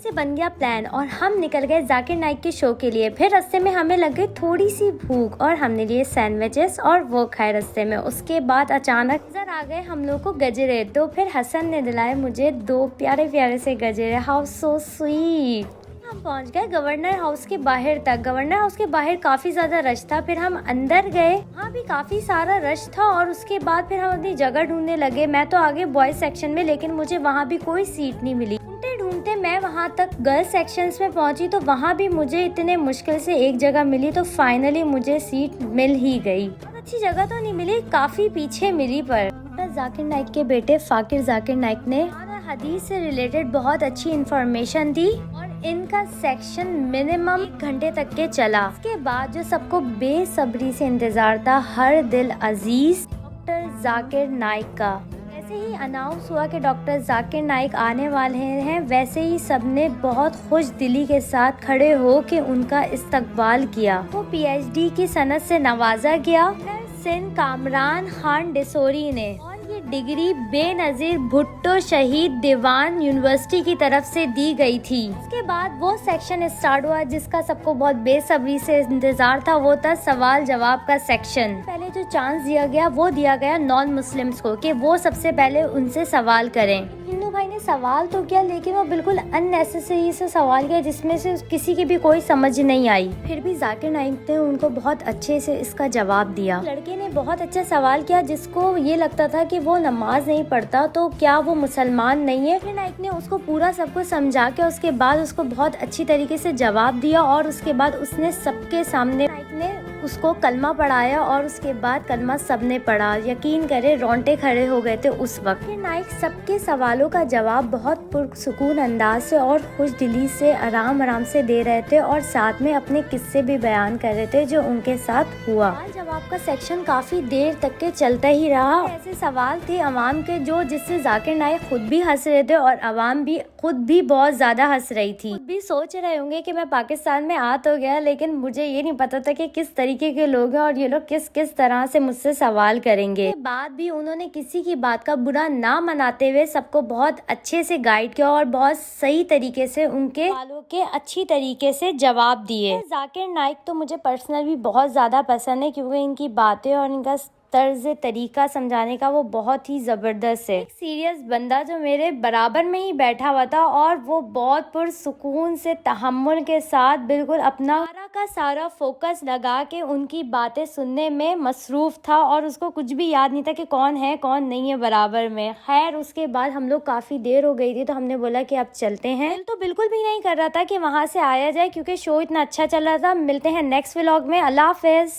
से बन गया प्लान और हम निकल गए जाकिर नाइक के शो के लिए। फिर रास्ते में हमें लग गई थोड़ी सी भूख और हमने लिए सैंडविचेस और वो खाए रास्ते में। उसके बाद अचानक नजर आ गए हम लोग को गजरे, तो फिर हसन ने दिलाए मुझे 2 प्यारे प्यारे से गजरे। How so sweet. हम पहुंच गए गवर्नर हाउस के बाहर तक। गवर्नर हाउस के बाहर काफी ज्यादा रश था। फिर हम अंदर गए, वहाँ भी काफी सारा रश था और उसके बाद फिर हम अपनी जगह ढूंढने लगे। मैं तो आगे बॉयज सेक्शन में, लेकिन मुझे वहाँ भी कोई सीट नहीं मिली। ढूंढते ढूंढते मैं वहाँ तक गर्ल्स सेक्शंस में पहुँची, तो वहाँ भी मुझे इतने मुश्किल से एक जगह मिली। तो फाइनली मुझे सीट मिल ही गई। अच्छी जगह तो नहीं मिली, काफी पीछे मिली, पर जाकिर नाइक के बेटे फाकिर जाकिर नाइक ने हदीस से रिलेटेड बहुत अच्छी इन्फॉर्मेशन दी और इनका सेक्शन मिनिमम 1 घंटे तक के चला। उसके बाद जो सबको बेसब्री से इंतजार था, हर दिल अजीज डॉक्टर जाकिर नाइक का, जैसे ही अनाउंस हुआ कि डॉक्टर जाकिर नाइक आने वाले हैं, वैसे ही सबने बहुत खुश दिली के साथ खड़े हो के उनका इस्तकबाल किया। वो पीएचडी की सनद से नवाजा गया सिंध कामरान खान डिसोरी ने, और ये डिग्री बेनजीर भुट्टो शहीद दीवान यूनिवर्सिटी की तरफ से दी गई थी। उसके बाद वो सेक्शन स्टार्ट हुआ जिसका सबको बहुत बेसब्री से इंतजार था। वो था सवाल जवाब का सेक्शन। पहले जो चांस दिया गया वो दिया गया नॉन मुस्लिम्स को कि वो सबसे पहले उनसे सवाल करें। हिंदू भाई ने सवाल तो किया, लेकिन वो बिल्कुल अननेसेसरी से सवाल किया जिसमें से किसी की भी कोई समझ नहीं आई। फिर भी जाकिर नाइक ने उनको बहुत अच्छे से इसका जवाब दिया। लड़के ने बहुत अच्छा सवाल किया जिसको ये लगता था कि वो नमाज नहीं पढ़ता, तो क्या वो मुसलमान नहीं है। फिर नाइक ने उसको पूरा सब कुछ समझा के उसके बाद उसको बहुत अच्छी तरीके से जवाब दिया और उसके बाद उसने सबके सामने नाइक ने उसको कलमा पढ़ाया और उसके बाद कलमा सबने पढ़ा। यकीन करे रोंगटे खड़े हो गए थे उस वक्त। फिर नाइक सबके सवालों का जवाब बहुत पुरसुकून अंदाज से और खुश दिली से आराम आराम से दे रहे थे और साथ में अपने किस्से भी बयान कर रहे थे जो उनके साथ हुआ। सवाल जवाब का सेक्शन काफी देर तक के चलता ही रहा। ऐसे सवाल थे अवाम के जो जिससे जाकिर नाइक खुद भी हंस रहे थे और अवाम भी खुद भी बहुत ज्यादा हंस रही थी। खुद भी सोच रहे होंगे कि मैं पाकिस्तान में आ तो गया, लेकिन मुझे ये नहीं पता था कि किस तरीके के लोग हैं और ये लोग किस किस तरह से मुझसे सवाल करेंगे। इसके बाद भी उन्होंने किसी की बात का बुरा ना मनाते हुए सबको बहुत अच्छे से गाइड किया और बहुत सही तरीके से उनके सवालों के अच्छी तरीके से जवाब दिए। जाकिर नाइक तो मुझे पर्सनल भी बहुत ज्यादा पसंद है क्योंकि इनकी बातें और इनका तर्ज तरीका समझाने का वो बहुत ही जबरदस्त है। एक सीरियस बंदा जो मेरे बराबर में ही बैठा हुआ था और वो बहुत पुरसुकून से तहम्मुल के साथ बिल्कुल अपना सारा फोकस लगा के उनकी बातें सुनने में मसरूफ था और उसको कुछ भी याद नहीं था कि कौन है कौन नहीं है बराबर में। खैर उसके बाद हम लोग काफी देर हो गई थी तो हमने बोला कि अब चलते हैं। दिल तो बिल्कुल भी नहीं कर रहा था कि वहाँ से आया जाए क्योंकि शो इतना अच्छा चल रहा था। मिलते हैं नेक्स्ट व्लॉग में। अल्लाह हाफिज।